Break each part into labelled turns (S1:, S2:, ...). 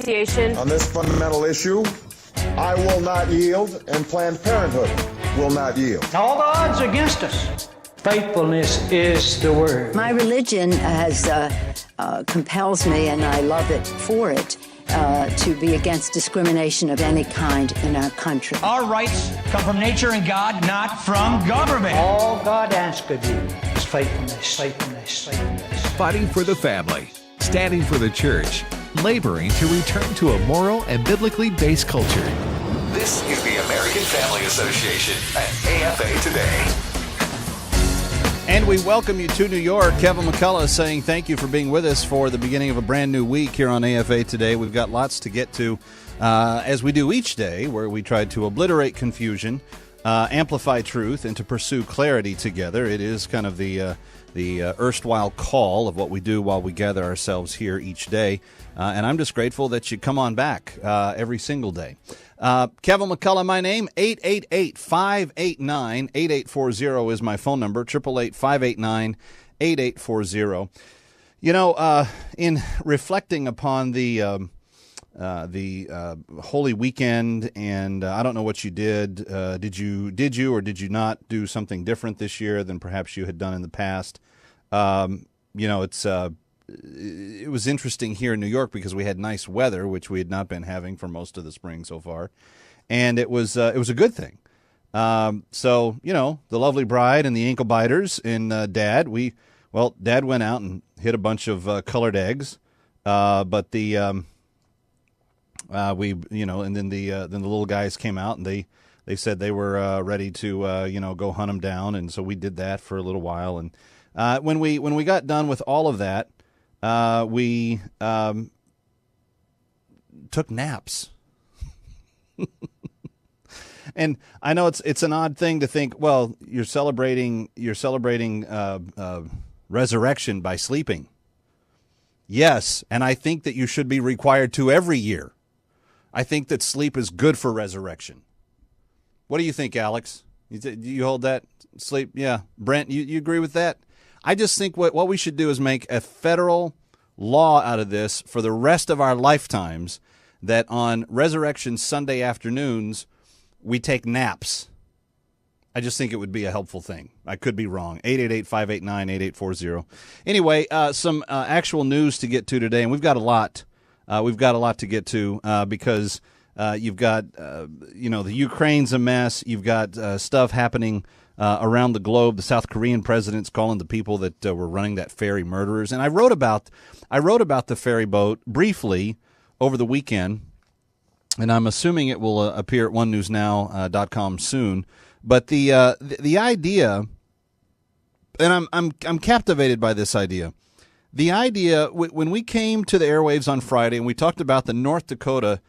S1: Association.
S2: On this fundamental issue, I will not yield, and Planned Parenthood will not yield.
S3: All the odds are against us. Faithfulness is the word.
S4: My religion compels me, and I love it for it, to be against discrimination of any kind in our country.
S5: Our rights come from nature and God, not from government.
S3: All God asks of you is faithfulness, faithfulness, faithfulness.
S6: Fighting for the family, standing for the church, laboring to return to a moral and biblically based culture.
S7: This is the American Family Association at AFA Today.
S8: And we welcome you to New York. Kevin McCullough saying thank you for being with us for the beginning of a brand new week here on AFA Today. We've got lots to get to, as we do each day, where we try to obliterate confusion, amplify truth, and to pursue clarity together. It is kind of the erstwhile call of what we do while we gather ourselves here each day. And I'm just grateful that you come on back every single day. Kevin McCullough, my name, 888-589-8840 is my phone number, 888-589-8840. You know, in reflecting upon the Holy Weekend, and I don't know what you did. Did you or did you not do something different this year than perhaps you had done in the past? You know, it was interesting here in New York because we had nice weather, which we had not been having for most of the spring so far, and it was a good thing. So you know, the lovely bride and the ankle biters and Dad went out and hit a bunch of colored eggs, but the and then the little guys came out and they said they were ready to go hunt them down, and so we did that for a little while, and when we got done with all of that. We took naps. And I know it's an odd thing to think, well, you're celebrating resurrection by sleeping. Yes, and I think that you should be required to every year. I think that sleep is good for resurrection. What do you think, Alex? You hold that sleep? Yeah. Brent, you agree with that? I just think what we should do is make a federal law out of this for the rest of our lifetimes, that on Resurrection Sunday afternoons, we take naps. I just think it would be a helpful thing. I could be wrong. 888-589-8840. Anyway, some actual news to get to today, and we've got a lot. We've got a lot to get to because you've got, the Ukraine's a mess. You've got stuff happening around the globe. The South Korean president's calling the people that were running that ferry murderers. And I wrote about the ferry boat briefly over the weekend, and I'm assuming it will appear at onenewsnow.com soon. But the idea, and I'm captivated by this idea. The idea, when we came to the airwaves on Friday and we talked about the North Dakota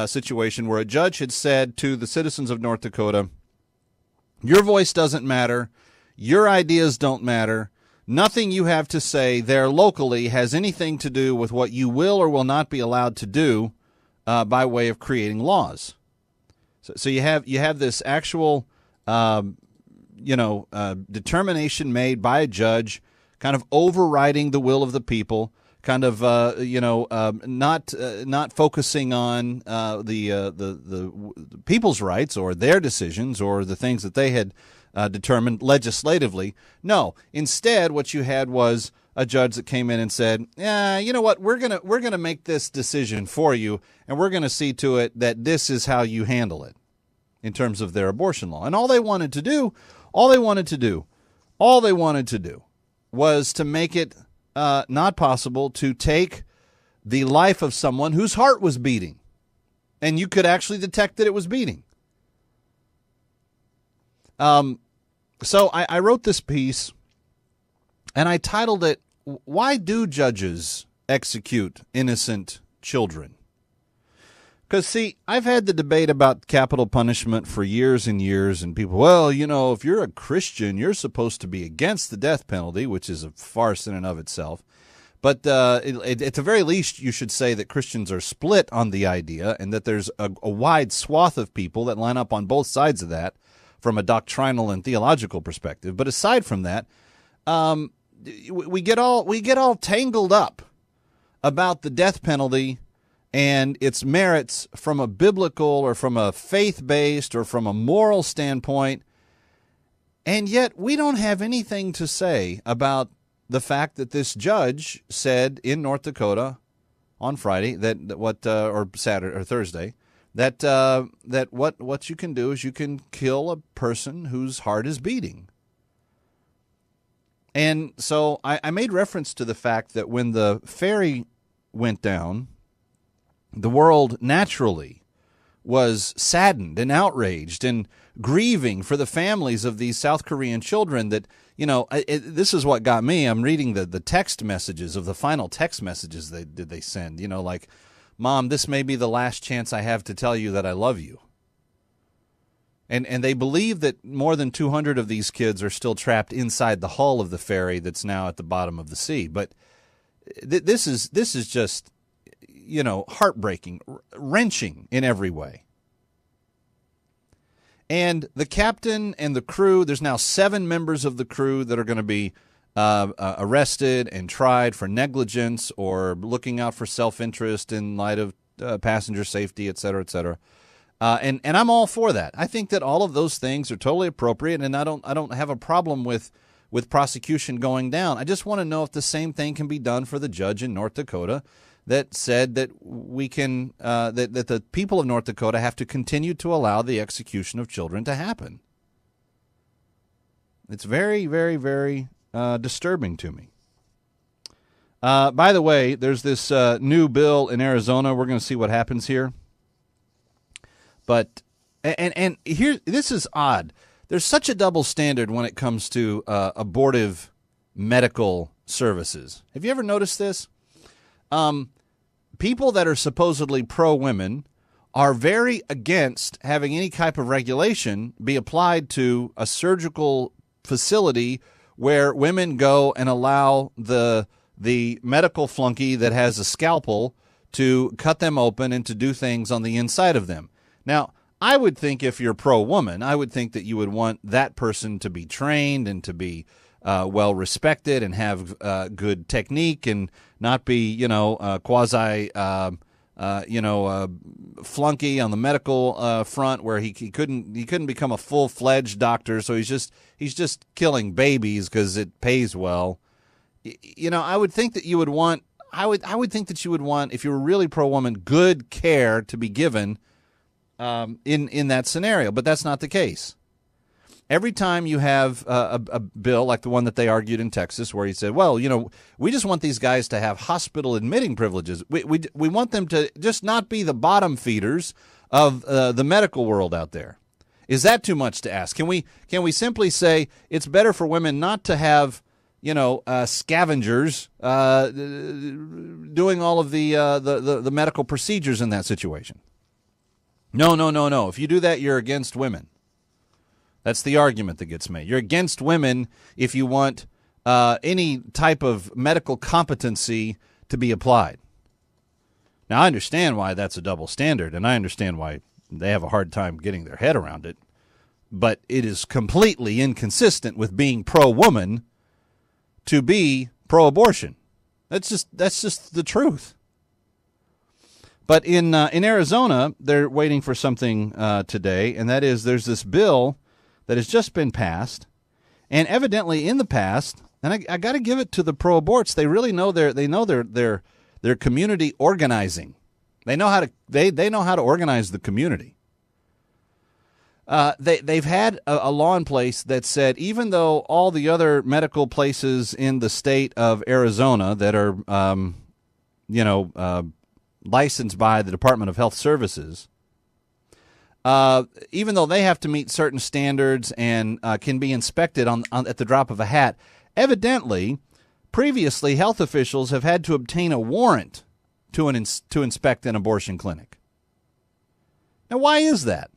S8: situation where a judge had said to the citizens of North Dakota, your voice doesn't matter. Your ideas don't matter. Nothing you have to say there locally has anything to do with what you will or will not be allowed to do by way of creating laws. So you have this actual, determination made by a judge, kind of overriding the will of the people, kind of not focusing on the people's rights or their decisions or the things that they had determined legislatively. No, instead, what you had was a judge that came in and said, "Yeah, you know what? We're gonna make this decision for you, and we're gonna see to it that this is how you handle it in terms of their abortion law." And all they wanted to do was to make it not possible to take the life of someone whose heart was beating, and you could actually detect that it was beating. So I wrote this piece, and I titled it, "Why Do Judges Execute Innocent Children?" Because, see, I've had the debate about capital punishment for years and years, and people, well, if you're a Christian, you're supposed to be against the death penalty, which is a farce in and of itself. But at the very least, you should say that Christians are split on the idea and that there's a wide swath of people that line up on both sides of that from a doctrinal and theological perspective. But aside from that, we get all tangled up about the death penalty and its merits from a biblical or from a faith-based or from a moral standpoint, and yet we don't have anything to say about the fact that this judge said in North Dakota on Friday or Saturday or Thursday that what you can do is you can kill a person whose heart is beating. And so I made reference to the fact that when the ferry went down, the world naturally was saddened and outraged and grieving for the families of these South Korean children that, this is what got me. I'm reading the text messages of the final text messages they send, like, Mom, this may be the last chance I have to tell you that I love you. And they believe that more than 200 of these kids are still trapped inside the hull of the ferry that's now at the bottom of the sea. But this is just, heartbreaking, wrenching in every way. And the captain and the crew, there's now 7 members of the crew that are going to be arrested and tried for negligence or looking out for self-interest in light of passenger safety, et cetera, et cetera. And I'm all for that. I think that all of those things are totally appropriate, and I don't have a problem with prosecution going down. I just want to know if the same thing can be done for the judge in North Dakota that said that we can that the people of North Dakota have to continue to allow the execution of children to happen. It's very, very, very disturbing to me. By the way, there's this new bill in Arizona. We're going to see what happens here. But and here, this is odd. There's such a double standard when it comes to abortive medical services. Have you ever noticed this? People that are supposedly pro-women are very against having any type of regulation be applied to a surgical facility where women go and allow the medical flunky that has a scalpel to cut them open and to do things on the inside of them. Now, I would think if you're pro-woman, I would think that you would want that person to be trained and to be well respected and have good technique and not be, quasi, flunky on the medical front where he couldn't become a full-fledged doctor. So he's just killing babies because it pays well. I would think that you would want. I would think that you would want, if you were really pro-woman, good care to be given in that scenario. But that's not the case. Every time you have a bill like the one that they argued in Texas where he said, well, we just want these guys to have hospital admitting privileges. We want them to just not be the bottom feeders of the medical world out there. Is that too much to ask? Can we simply say it's better for women not to have, scavengers doing all of the medical procedures in that situation? No. If you do that, you're against women. That's the argument that gets made. You're against women if you want any type of medical competency to be applied. Now, I understand why that's a double standard, and I understand why they have a hard time getting their head around it, but it is completely inconsistent with being pro-woman to be pro-abortion. That's just the truth. But in Arizona, they're waiting for something today, and that is there's this bill that has just been passed, and evidently in the past, and I got to give it to the pro-aborts, they really know their community organizing. They know how to organize the community. They've had a law in place that said even though all the other medical places in the state of Arizona that are licensed by the Department of Health Services, even though they have to meet certain standards and can be inspected at the drop of a hat, evidently, previously health officials have had to obtain a warrant to inspect an abortion clinic. Now, why is that?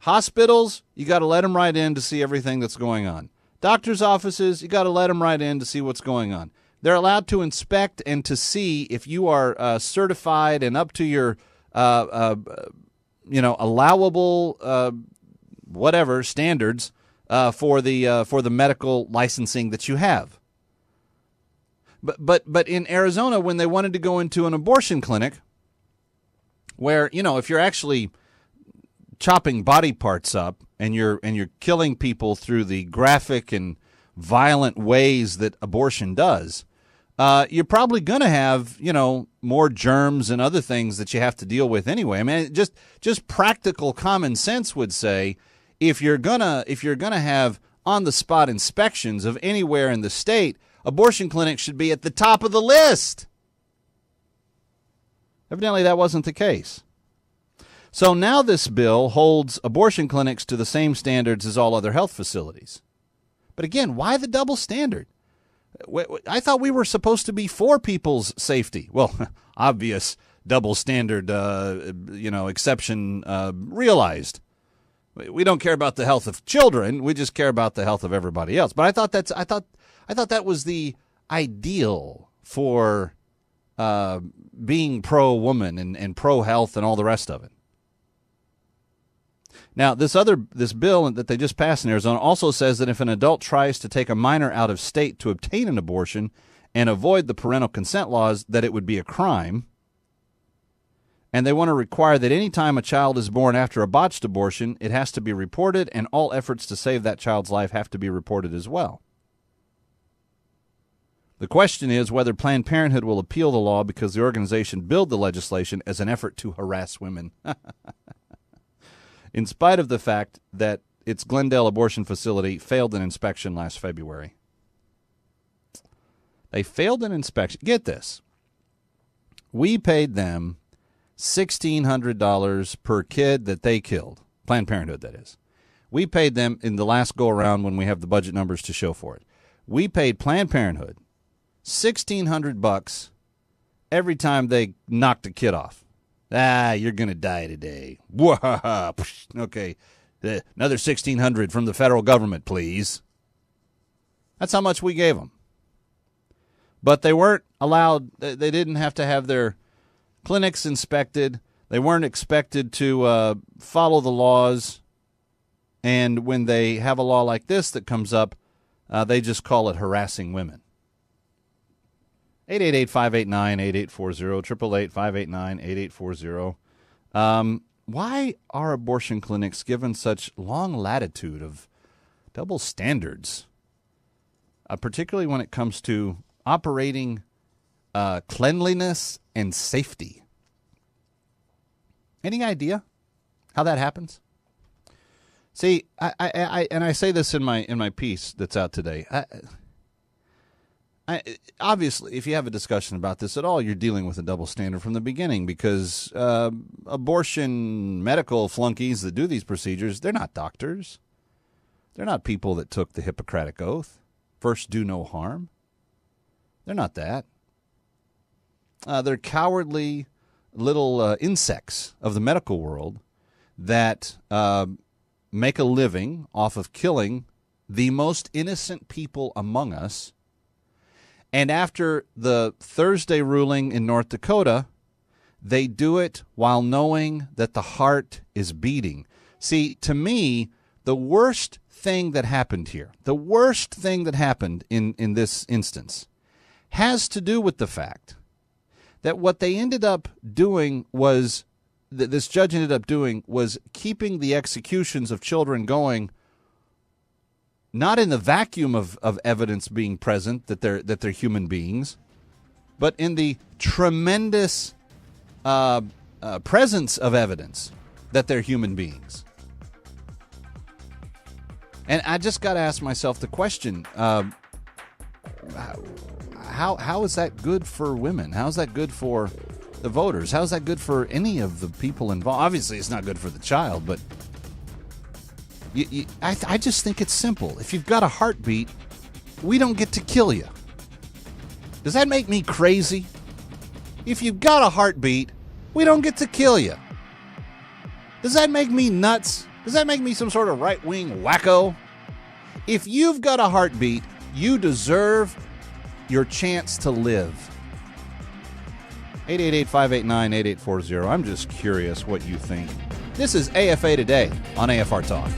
S8: Hospitals, you got to let them right in to see everything that's going on. Doctors' offices, you got to let them right in to see what's going on. They're allowed to inspect and to see if you are certified and up to your allowable whatever standards for the medical licensing that you have. But in Arizona, when they wanted to go into an abortion clinic, where, you know, if you're actually chopping body parts up and you're killing people through the graphic and violent ways that abortion does, you're probably going to have, you know, more germs and other things that you have to deal with anyway. I mean, just practical common sense would say, if you're gonna have on the spot inspections of anywhere in the state, abortion clinics should be at the top of the list. Evidently, that wasn't the case. So now this bill holds abortion clinics to the same standards as all other health facilities. But again, why the double standard? I thought we were supposed to be for people's safety. Well, obvious double standard, exception realized. We don't care about the health of children. We just care about the health of everybody else. But I thought that was the ideal for being pro-woman and pro-health and all the rest of it. Now, this bill that they just passed in Arizona also says that if an adult tries to take a minor out of state to obtain an abortion and avoid the parental consent laws, that it would be a crime. And they want to require that any time a child is born after a botched abortion, it has to be reported, and all efforts to save that child's life have to be reported as well. The question is whether Planned Parenthood will appeal the law because the organization billed the legislation as an effort to harass women. In spite of the fact that its Glendale abortion facility failed an inspection last February. They failed an inspection. Get this. We paid them $1,600 per kid that they killed. Planned Parenthood, that is. We paid them in the last go-around when we have the budget numbers to show for it. We paid Planned Parenthood $1,600 every time they knocked a kid off. You're going to die today. Okay, another $1,600 from the federal government, please. That's how much we gave them. But they weren't allowed, they didn't have to have their clinics inspected. They weren't expected to follow the laws. And when they have a law like this that comes up, they just call it harassing women. 888-589-8840, 888-589-8840. Why are abortion clinics given such long latitude of double standards, particularly when it comes to operating cleanliness and safety? Any idea how that happens? See, I say this in my piece that's out today. Obviously, if you have a discussion about this at all, you're dealing with a double standard from the beginning because abortion medical flunkies that do these procedures, they're not doctors. They're not people that took the Hippocratic Oath. First, do no harm. They're not that. They're cowardly little insects of the medical world that make a living off of killing the most innocent people among us. And after the Thursday ruling in North Dakota, they do it while knowing that the heart is beating. See, to me, the worst thing that happened here, the worst thing that happened in this instance, has to do with the fact that what they ended up doing was, that this judge ended up doing, was keeping the executions of children going, not in the vacuum of evidence being present that they're human beings, but in the tremendous presence of evidence that they're human beings. And I just got to ask myself the question: how is that good for women? How is that good for the voters? How is that good for any of the people involved? Obviously, it's not good for the child, but. I just think it's simple. If you've got a heartbeat, we don't get to kill you. Does that make me crazy? If you've got a heartbeat, we don't get to kill you. Does that make me nuts? Does that make me some sort of right-wing wacko? If you've got a heartbeat, you deserve your chance to live. 888-589-8840. I'm just curious what you think. This is AFA Today on AFR Talk.